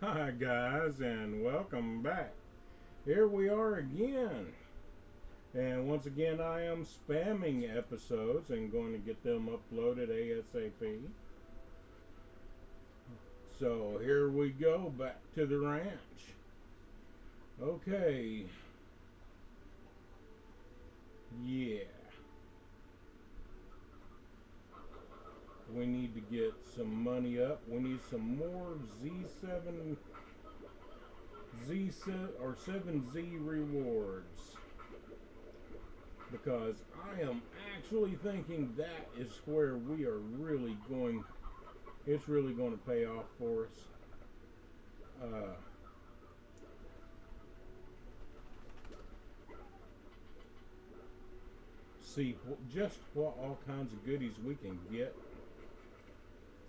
Hi, guys, and welcome back. Here we are again. And once again, I am spamming episodes and going to get them uploaded ASAP. So here we go back to the ranch. Okay, yeah. We need to get some money up. We need some more Z7 Z7 or 7Z rewards. Because I am actually thinking that is where we are really going. It's really going to pay off for us. Uh, See just what all kinds of goodies we can get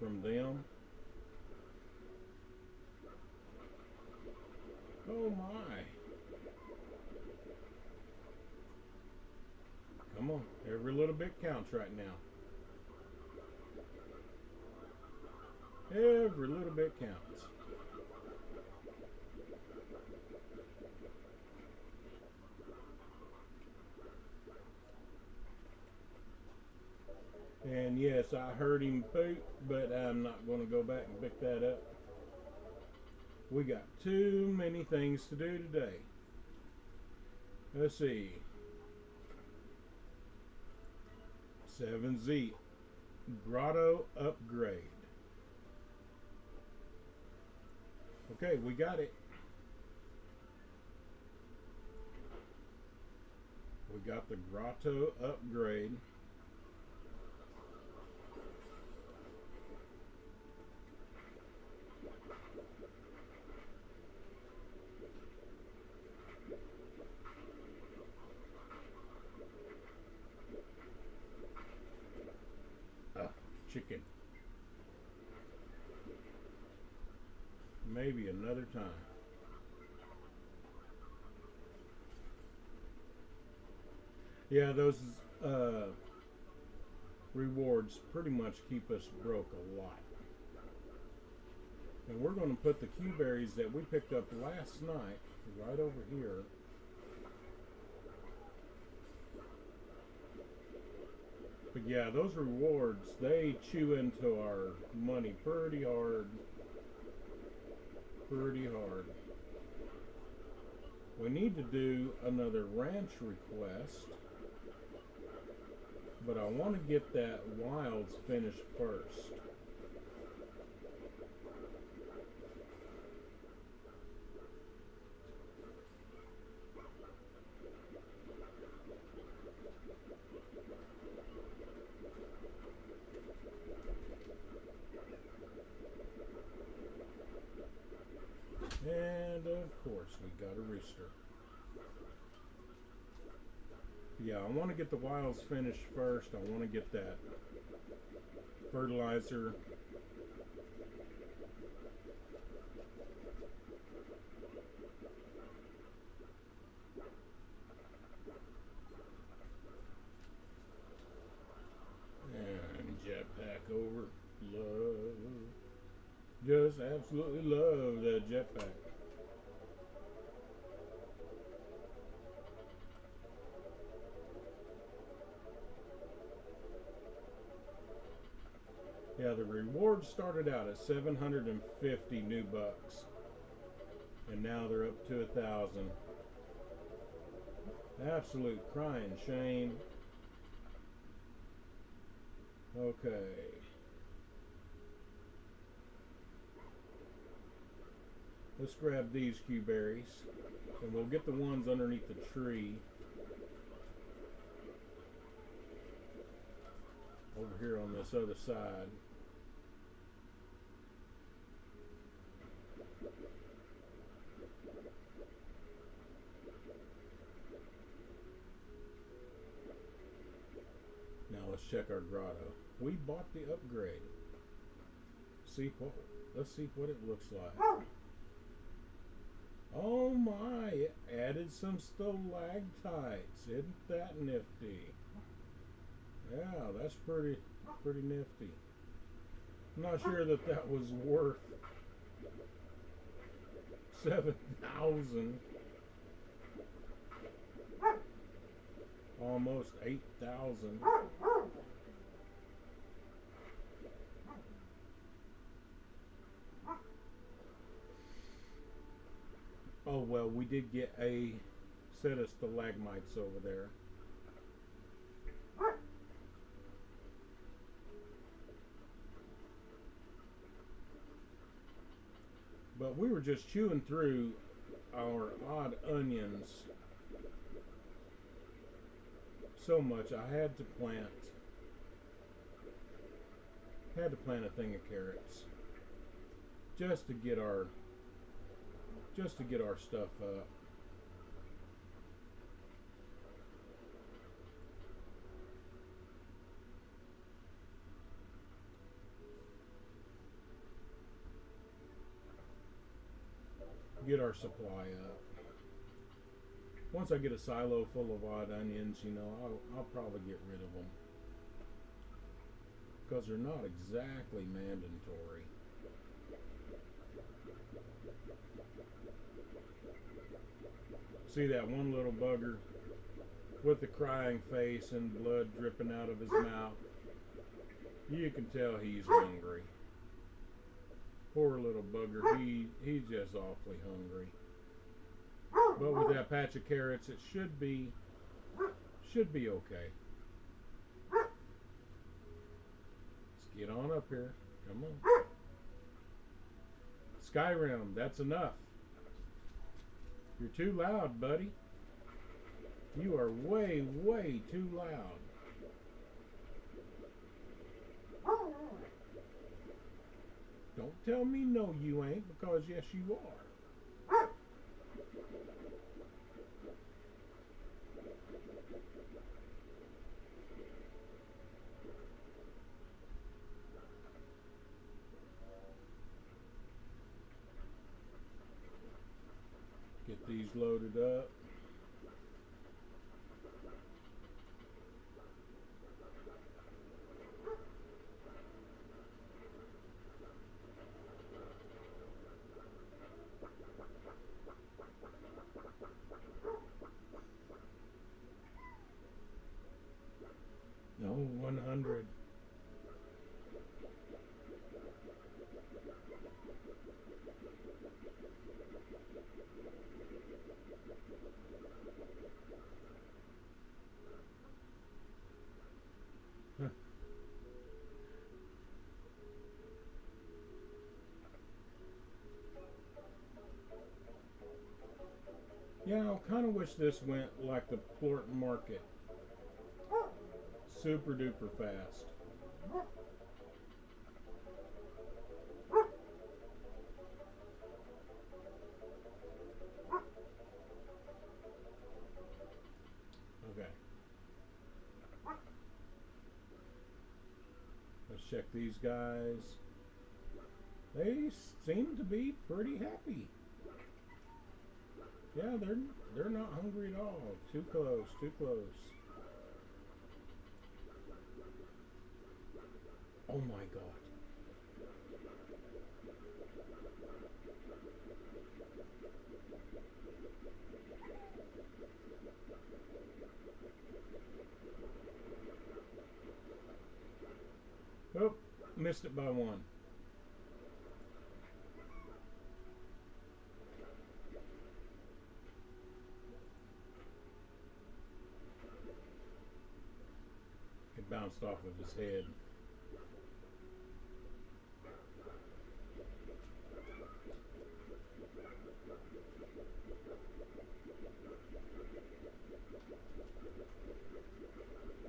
from them. Oh my. Come on. Every little bit counts right now. Every little bit counts. And yes, I heard him poop, but I'm not going to go back and pick that up. We got too many things to do today. Let's see. 7Z Grotto upgrade. Okay, we got it. We got the Grotto upgrade. Chicken. Maybe another time. Yeah, those rewards pretty much keep us broke a lot. And we're going to put the Q berries that we picked up last night right over here. But yeah, those rewards, they chew into our money pretty hard. Pretty hard. We need to do another ranch request. But I want to get that wilds finished first. And of course, we got a rooster. Yeah, I want to get the wilds finished first. I want to get that fertilizer. And jetpack over. Love. Just absolutely love that jetpack. Yeah, the reward started out at 750 new bucks, and now they're up to 1,000. Absolute crying shame. Okay. Let's grab these Q berries, and we'll get the ones underneath the tree over here on this other side. Now let's check our grotto. We bought the upgrade. Let's see what it looks like. Oh my, it added some stalactites. Isn't that nifty? Yeah, that's pretty nifty. I'm not sure that was worth 7,000. Almost 8,000. Oh well, we did get a set of stalagmites over there. But we were just chewing through our odd onions so much I had to plant a thing of carrots just to get our stuff up. Get our supply up. Once I get a silo full of odd onions, you know, I'll probably get rid of them because they're not exactly mandatory. See that one little bugger with the crying face and blood dripping out of his mouth? You can tell he's hungry. Poor little bugger, he's just awfully hungry. But with that patch of carrots, it should be okay. Let's get on up here. Come on. Skyrim, that's enough. You're too loud, buddy. You are way, way too loud. Don't tell me no you ain't, because yes you are. Get these loaded up. No, 100. Yeah, I kind of wish this went like the Plort Market. Super duper fast. Okay. Let's check these guys. They seem to be pretty happy. Yeah, they're not hungry at all. Too close, too close. Oh my God. Oh, missed it by one. It bounced off of his head.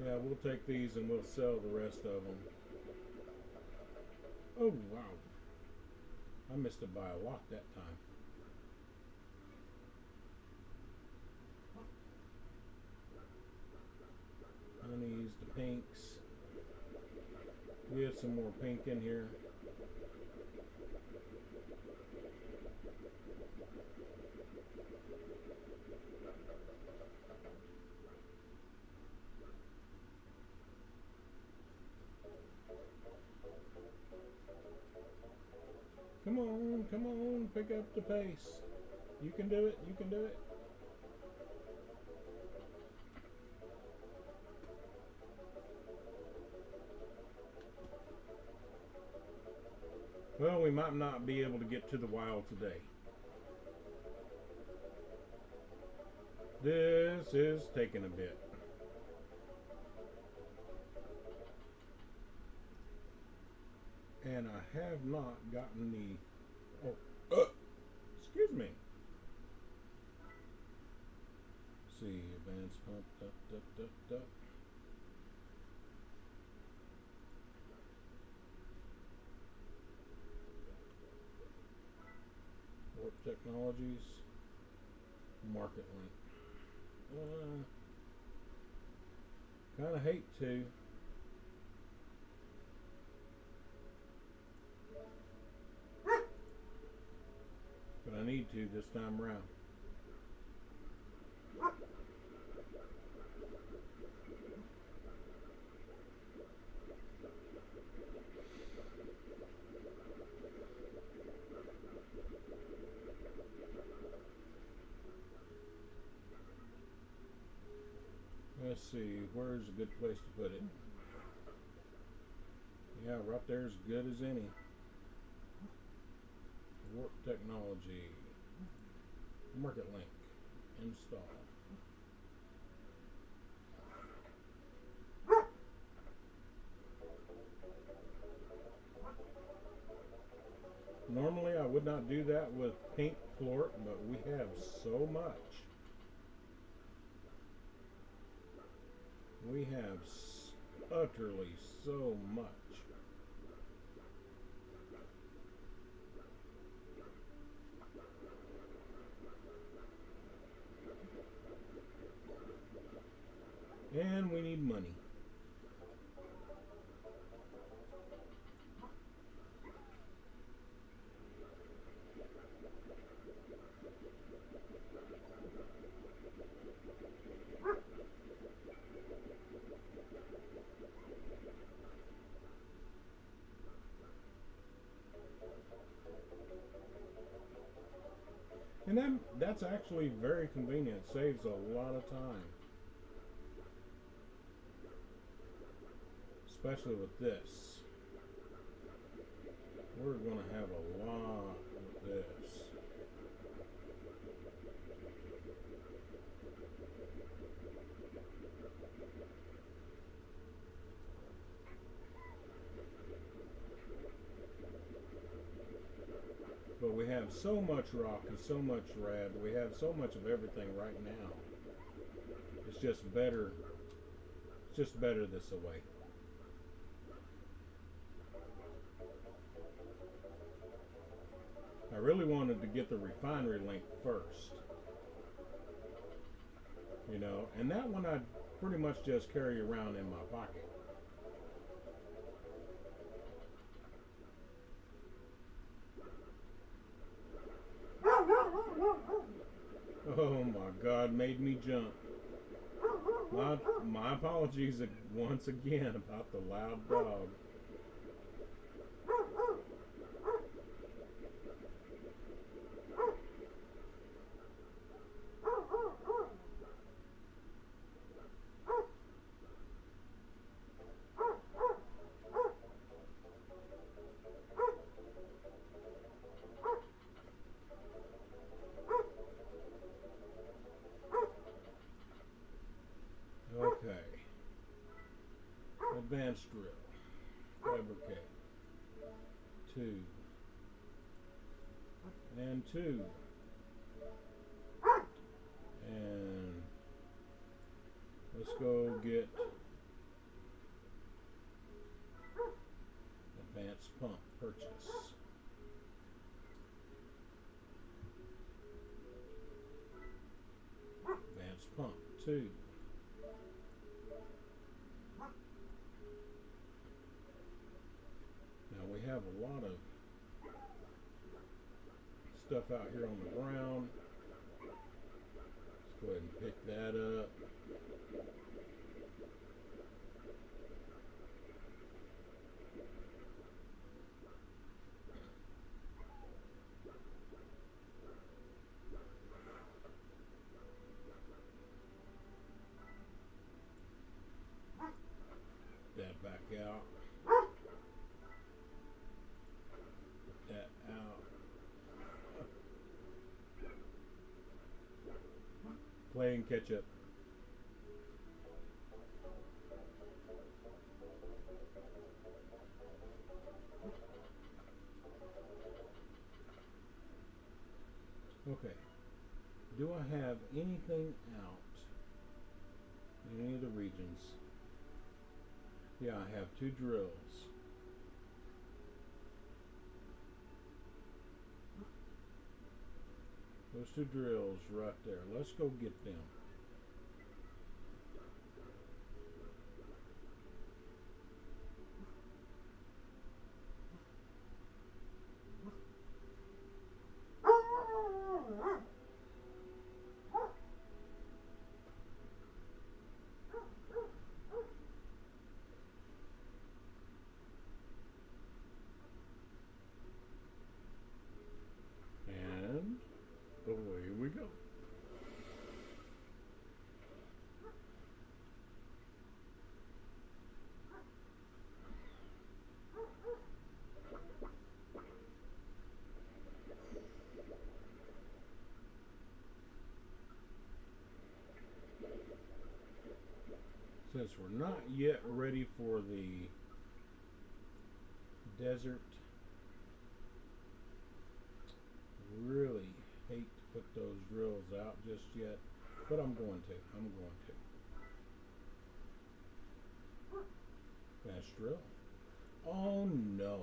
Yeah, we'll take these and we'll sell the rest of them. Oh, wow. I missed it by a lot that time. Honeys, the pinks. We have some more pink in here. Come on, pick up the pace. You can do it. You can do it. Well, we might not be able to get to the wild today. This is taking a bit. And I have not gotten the... Oh, excuse me. Let's see, advance pump, duck. Warp Technologies, Market Link. Kind of hate to. But I need to this time around. Let's see, where's a good place to put it? Yeah, right there is good as any. Warp Technology, Market Link, install. Normally I would not do that with pink Plort, but we have so much. We have utterly so much. And we need money. And that's actually very convenient. It saves a lot of time. Especially with this. We're going to have a lot with this. But we have so much rock and so much rad. We have so much of everything right now. It's just better. It's just better this way. I really wanted to get the refinery link first. You know, and that one I'd pretty much just carry around in my pocket. Oh my God, made me jump. My apologies once again about the loud dog. Okay. Advanced drill. Fabricate. 2. And 2. And let's go get advanced pump purchase. Advanced pump 2. Now we have a lot of stuff out here on the ground. Let's go ahead and pick that up. and catch up. Okay. Do I have anything out in any of the regions? Yeah, I have 2 drills. Those 2 drills right there. Let's go get them. And away we go. Since we're not yet ready for the desert, really hate to put those drills out just yet, but I'm going to. Fast drill. Oh no.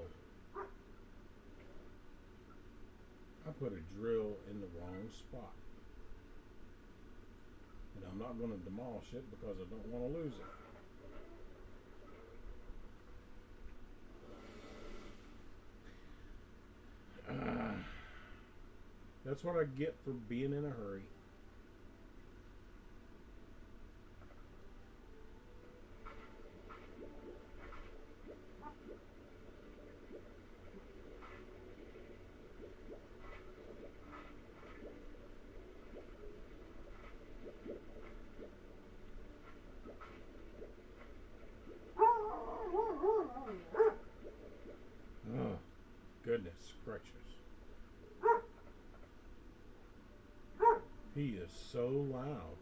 I put a drill in the wrong spot. And I'm not going to demolish it because I don't want to lose it. That's what I get for being in a hurry. Oh, goodness gracious. He is so loud.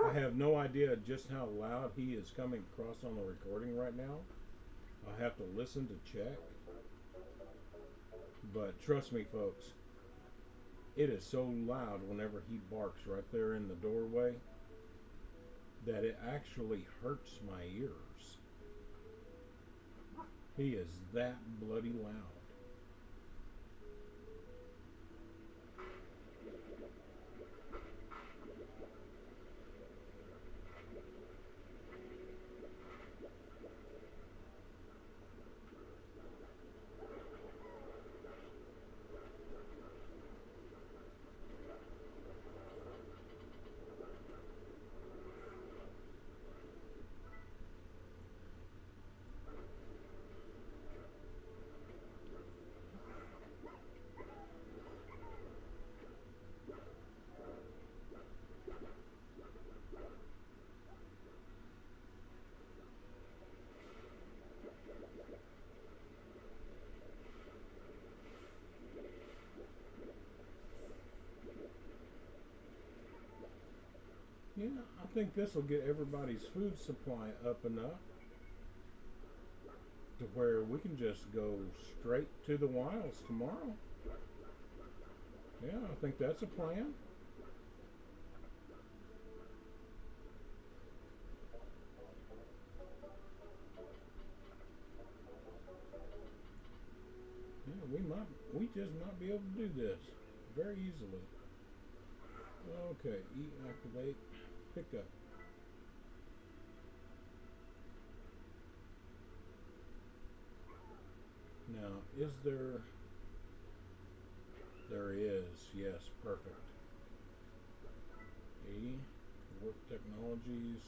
I have no idea just how loud he is coming across on the recording right now. I'll have to listen to check. But trust me, folks, it is so loud whenever he barks right there in the doorway that it actually hurts my ears. He is that bloody loud. Yeah, I think this will get everybody's food supply up enough to where we can just go straight to the wilds tomorrow. Yeah, I think that's a plan. Yeah, we just might be able to do this very easily. Okay, eat, activate, pick up. Now, is there... There is, yes, perfect. E, work technologies,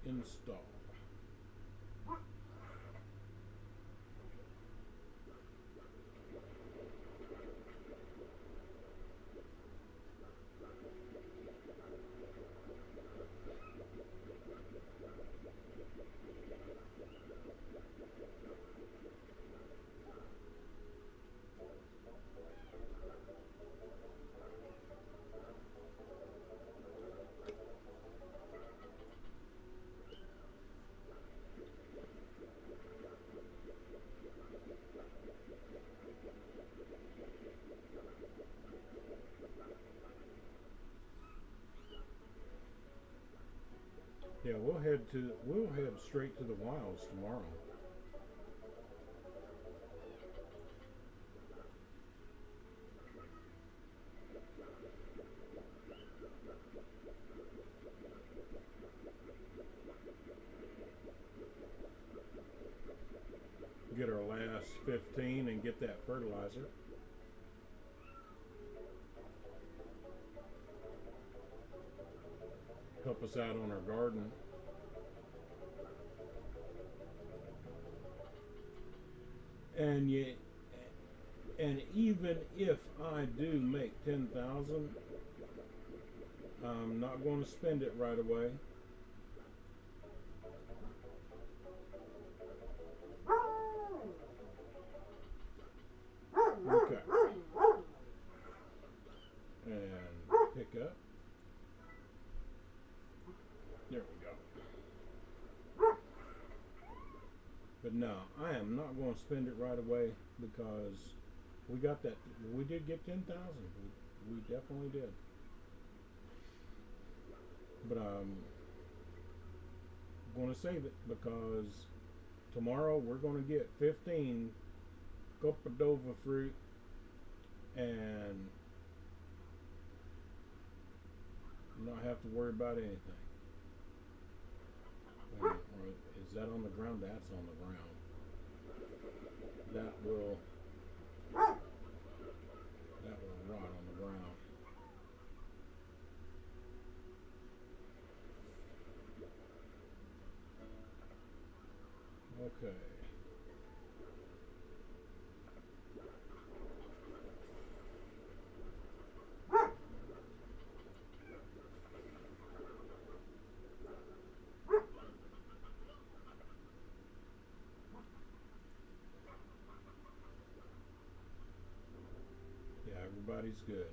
install. we'll head straight to the wilds tomorrow. Get our last 15 and get that fertilizer. Help us out on our garden. And even if I do make 10,000, I'm not going to spend it right away. Okay. And pick up. There we go. But no, I am not going to spend it right away because we got that. We did get 10,000. We definitely did. But I'm going to save it because tomorrow we're going to get 15 Copadova fruit and not have to worry about anything. Is that on the ground? That's on the ground. That will rot on the ground. Okay. Everybody's good.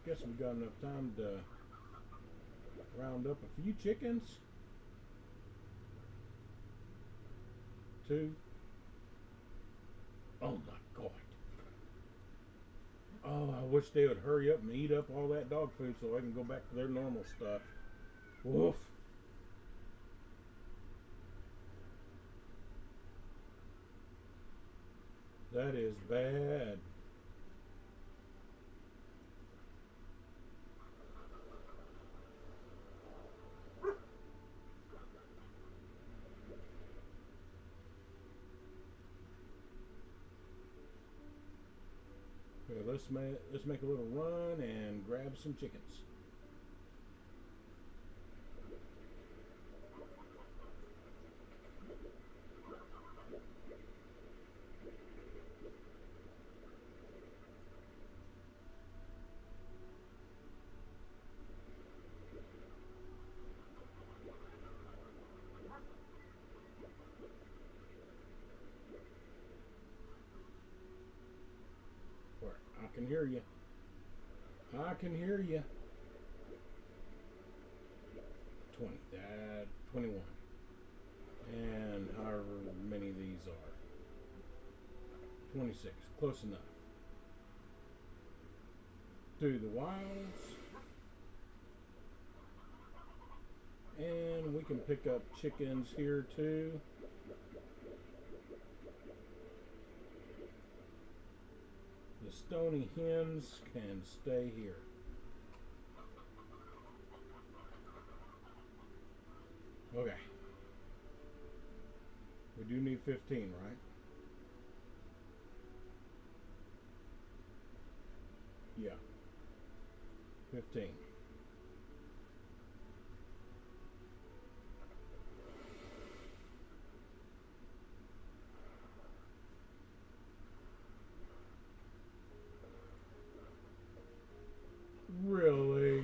Guess we got enough time to round up a few chickens. 2. Oh my God. Oh, I wish they would hurry up and eat up all that dog food so I can go back to their normal stuff. Woof. That is bad. Okay, let's make a little run and grab some chickens. I can hear you. I can hear you. 20. 21. And however many these are. 26. Close enough. Through the wilds. And we can pick up chickens here too. The stony hens can stay here. Okay. We do need 15, right? Yeah. 15. Really?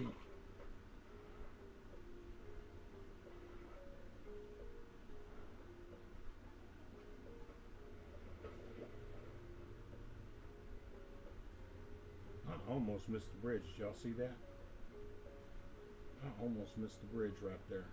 I almost missed the bridge. Did y'all see that? I almost missed the bridge right there.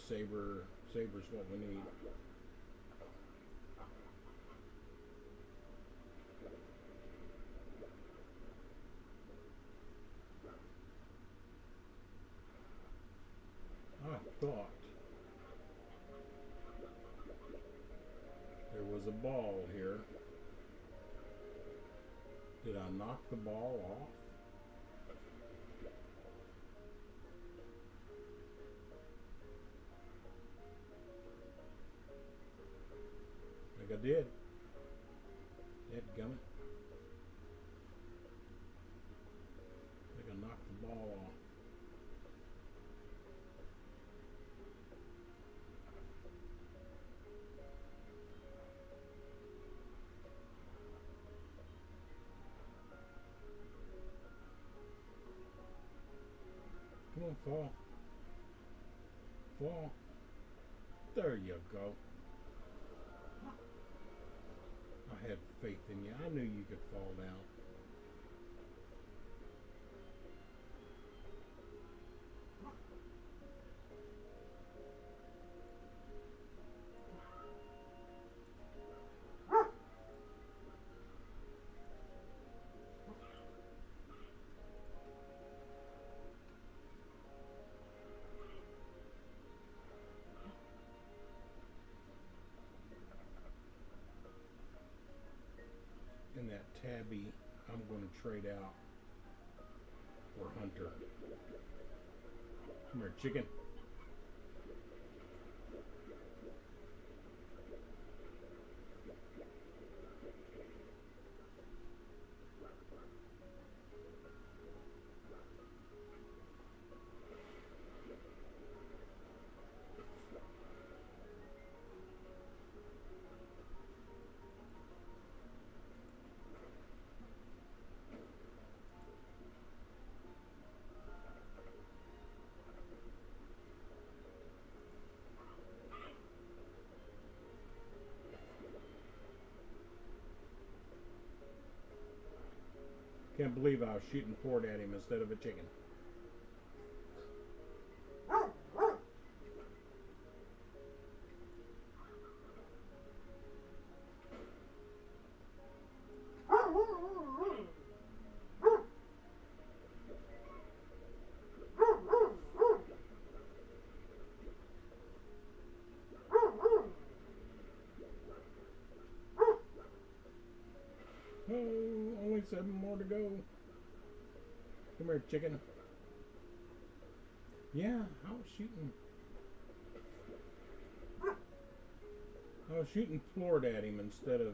Saber's what we need. I thought there was a ball here. Did I knock the ball off? I think I did. Dadgummit. I think I knocked the ball off. Come on, fall. Fall. There you go. I had faith in you. I knew you could fall down. And that tabby, I'm going to trade out for Hunter. Come here, chicken. Can't believe I was shooting port at him instead of a chicken. Oh, only 7 more to go. Come here, chicken. Yeah, I was shooting plort at him instead of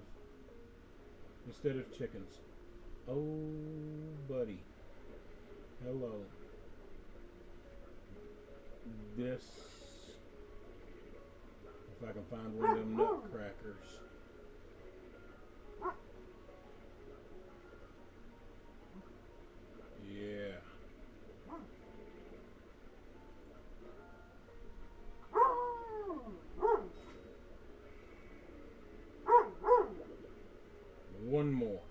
chickens. Oh, buddy. Hello. This, if I can find one of them nutcrackers. Yeah. One more.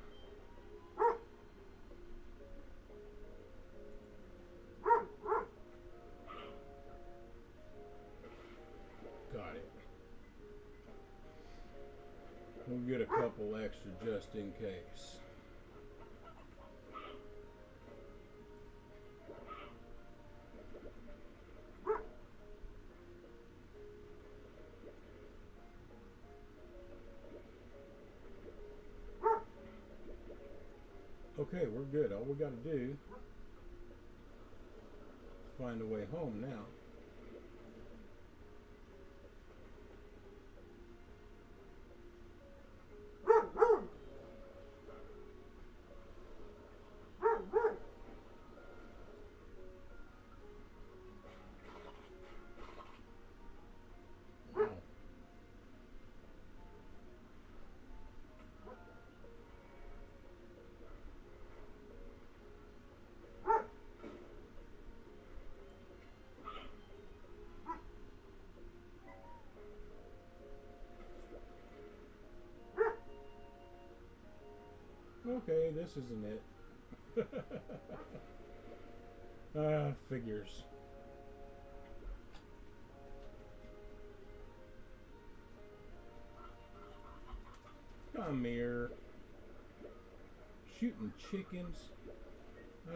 Got it. We'll get a couple extra just in case. Okay, we're good. All we got to do is find a way home now. Okay, this isn't it. Figures. Come here. Shooting chickens.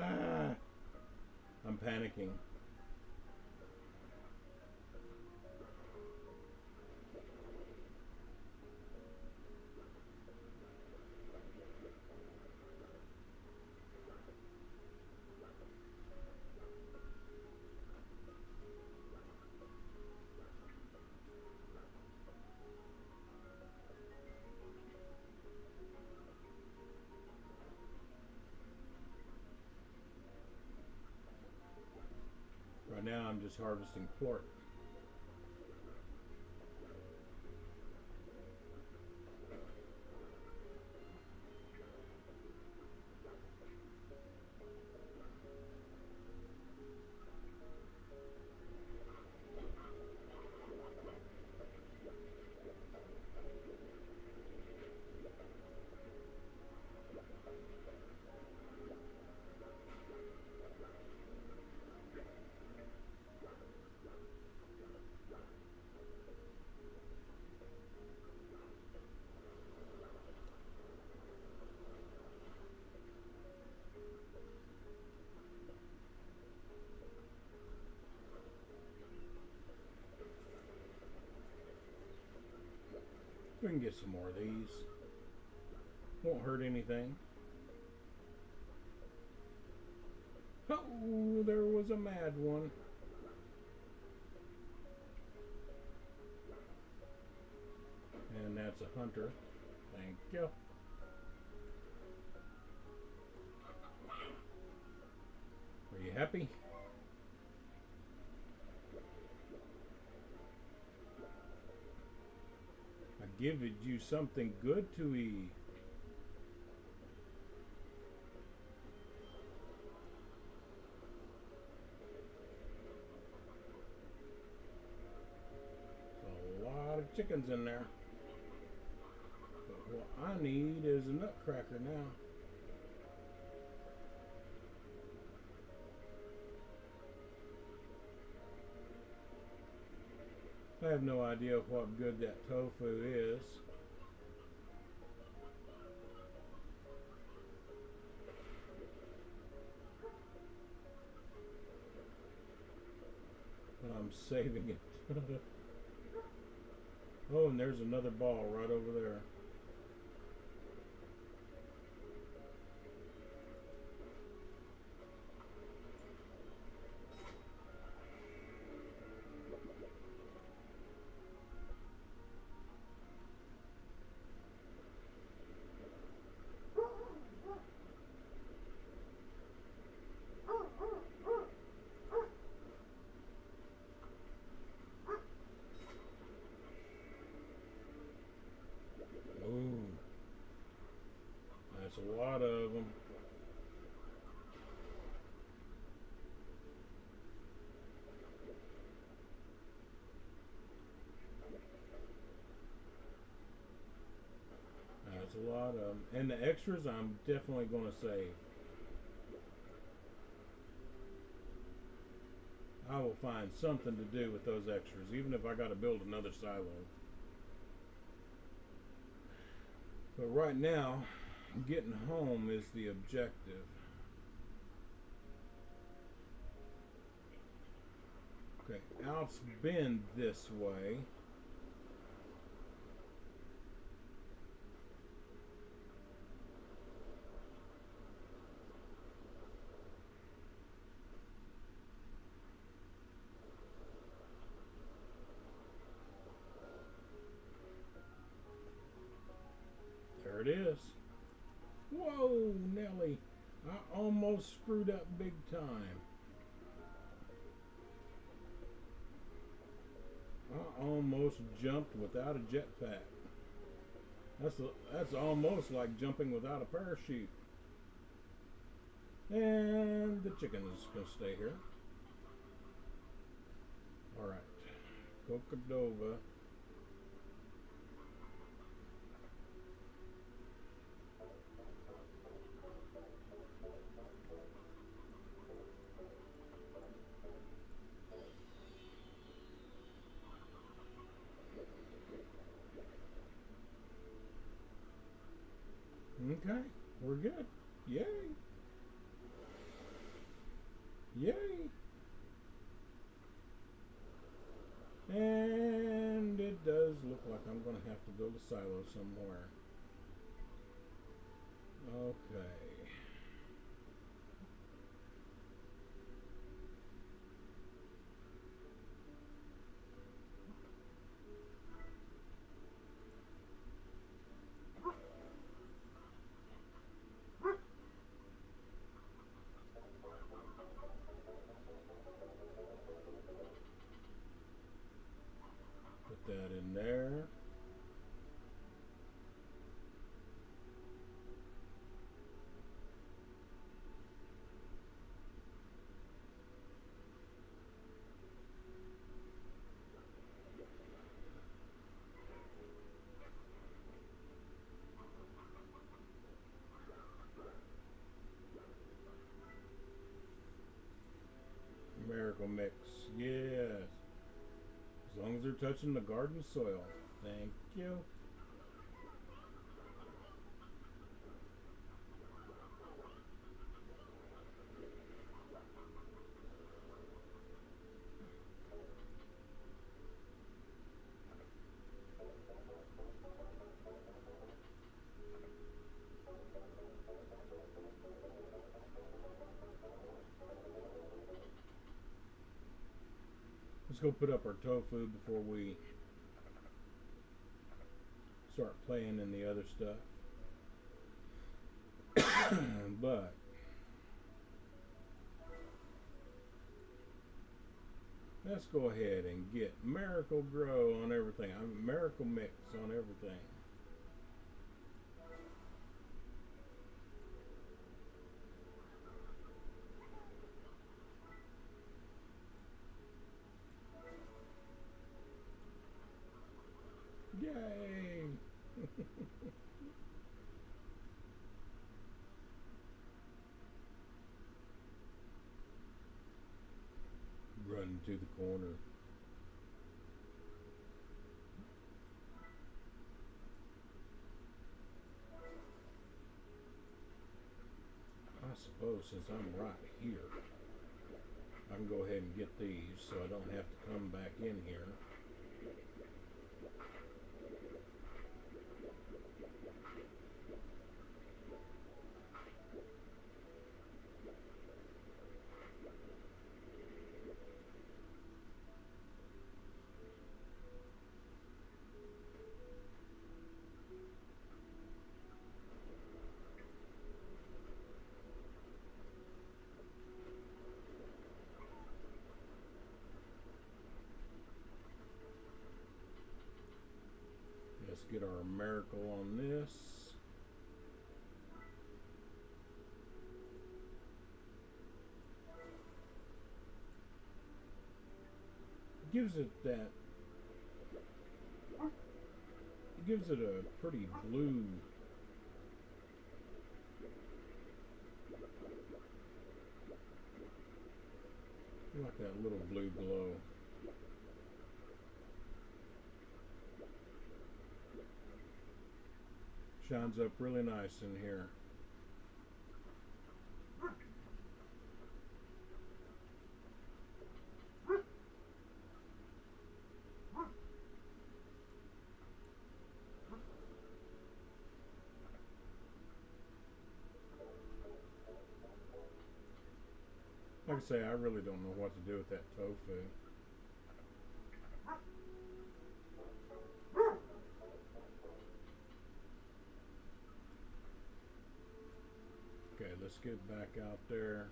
Ah, I'm panicking. Right now I'm just harvesting plort. We can get some more of these. Won't hurt anything. Oh, there was a mad one. And that's a hunter. Thank you. Are you happy? I give you something good to eat. A lot of chickens in there. But what I need is a nutcracker now. I have no idea what good that tofu is. But I'm saving it. Oh, and there's another ball right over there. That's a lot of them. That's a lot of them. And the extras I'm definitely going to save. I will find something to do with those extras, even if I got to build another silo. But right now, getting home is the objective. Okay, Alps Bend this way. There it is. Whoa, Nelly. I almost screwed up big time. I almost jumped without a jetpack. That's almost like jumping without a parachute. And the chicken is going to stay here. Alright. Cocodova. good. Yay. Yay. And it does look like I'm going to have to build a silo somewhere. Okay. Put that in there. Miracle Mix, yes. As long as they're touching the garden soil. Thank you. Let's go put up our tofu before we start playing in the other stuff. But let's go ahead and get Miracle Grow on everything. Miracle Mix on everything. Yay! Run to the corner. I suppose since I'm right here, I can go ahead and get these so I don't have to come back in here. Let's get our miracle on this. Gives it that, it gives it a pretty blue like that little blue glow. Shines up really nice in here. Like I say, I really don't know what to do with that tofu. Okay, let's get back out there.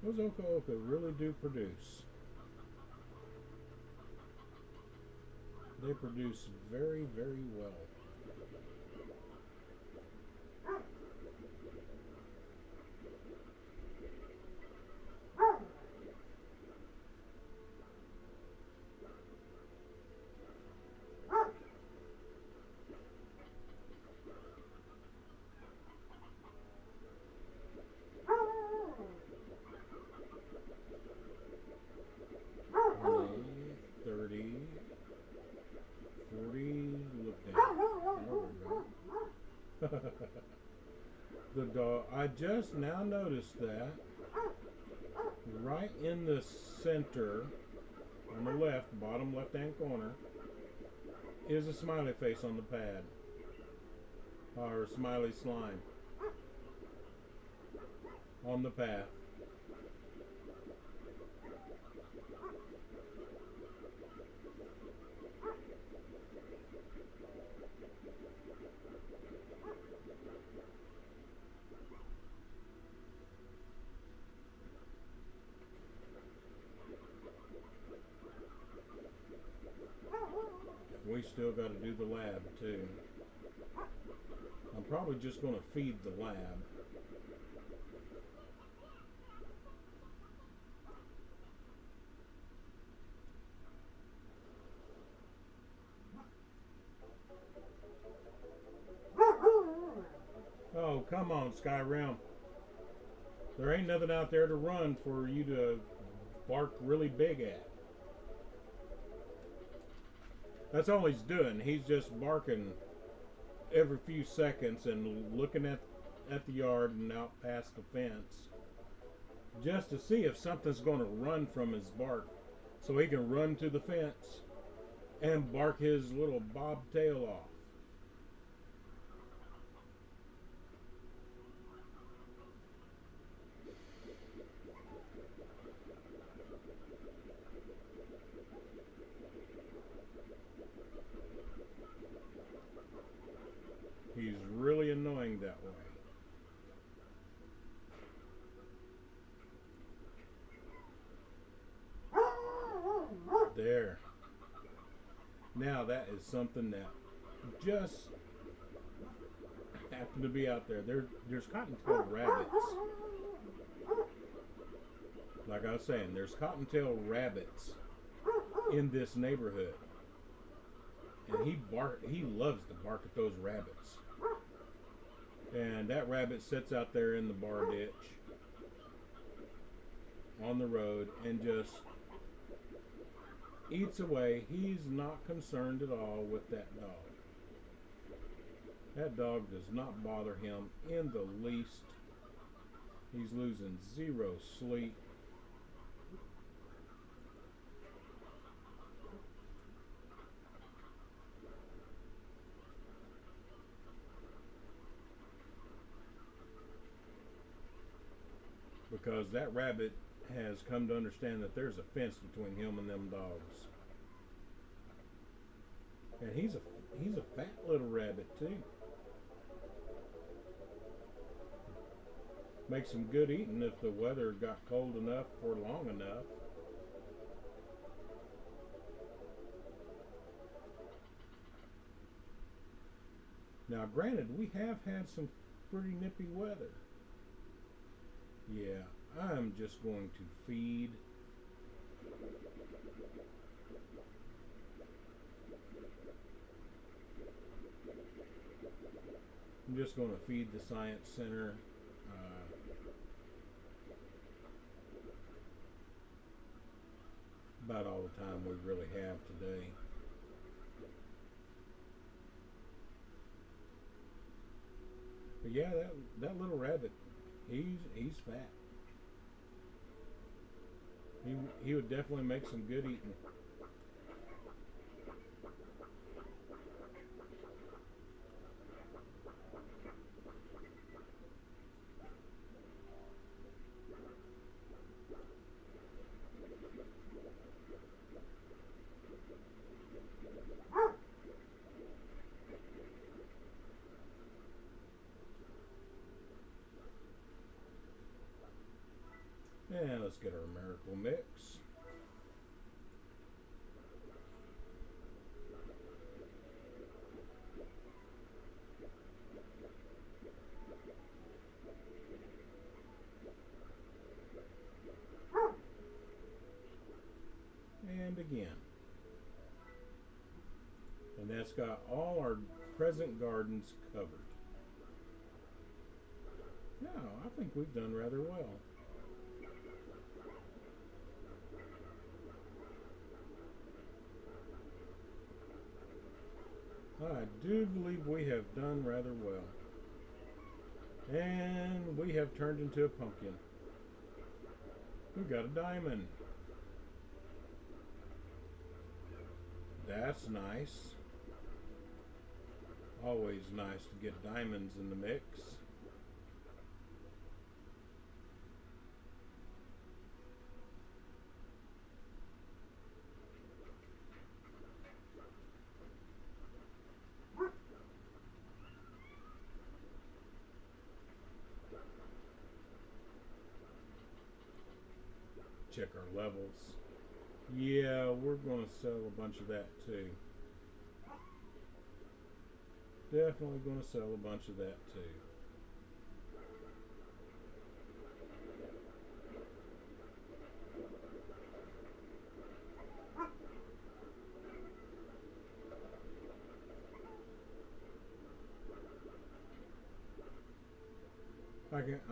Those Oka Oka really do produce. They produce very, very well. I just now noticed that right in the center, on the left, bottom left-hand corner, is a smiley face on the pad, or smiley slime on the path. We still got to do the lab too. I'm probably just going to feed the lab. Oh, come on, Skyrim. There ain't nothing out there to run for you to bark really big at. That's all he's doing. He's just barking every few seconds and looking at the yard and out past the fence just to see if something's going to run from his bark so he can run to the fence and bark his little bobtail off. He's really annoying that way. There. Now that is something that just happened to be out there. There's cottontail rabbits. Like I was saying, there's cottontail rabbits in this neighborhood. And he loves to bark at those rabbits. And that rabbit sits out there in the bar ditch on the road and just eats away. He's not concerned at all with that dog. That dog does not bother him in the least. He's losing zero sleep. Because that rabbit has come to understand that there's a fence between him and them dogs. And he's a fat little rabbit too. Makes some good eating if the weather got cold enough for long enough. Now granted, we have had some pretty nippy weather. Yeah, I'm just going to feed. I'm just going to feed the Science Center. About all the time we really have today. But yeah, that little rabbit, he's fat. He would definitely make some good eating. And let's get our Miracle Mix. And again. And that's got all our present gardens covered. No, I think we've done rather well. I do believe we have done rather well. And we have turned into a pumpkin. We got a diamond. That's nice. Always nice to get diamonds in the mix. Check our levels. Yeah, we're going to sell a bunch of that too. Definitely going to sell a bunch of that too.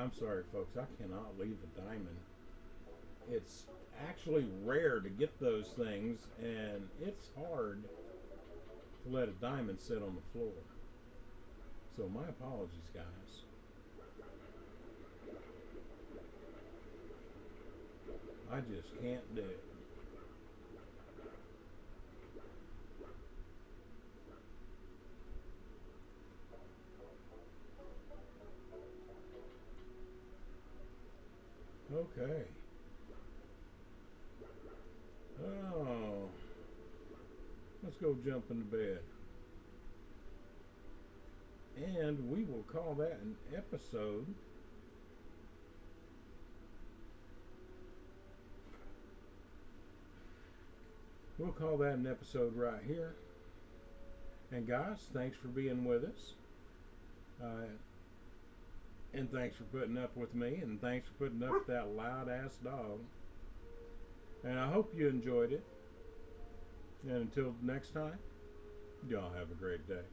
I'm sorry, folks. I cannot leave a diamond. It's actually rare to get those things, and it's hard to let a diamond sit on the floor. So my apologies, guys. I just can't do it. Okay. Oh, let's go jump into bed. And we will call that an episode. We'll call that an episode right here. And guys, thanks for being with us. And thanks for putting up with me. And thanks for putting up with that loud ass dog. And I hope you enjoyed it. And until next time, y'all have a great day.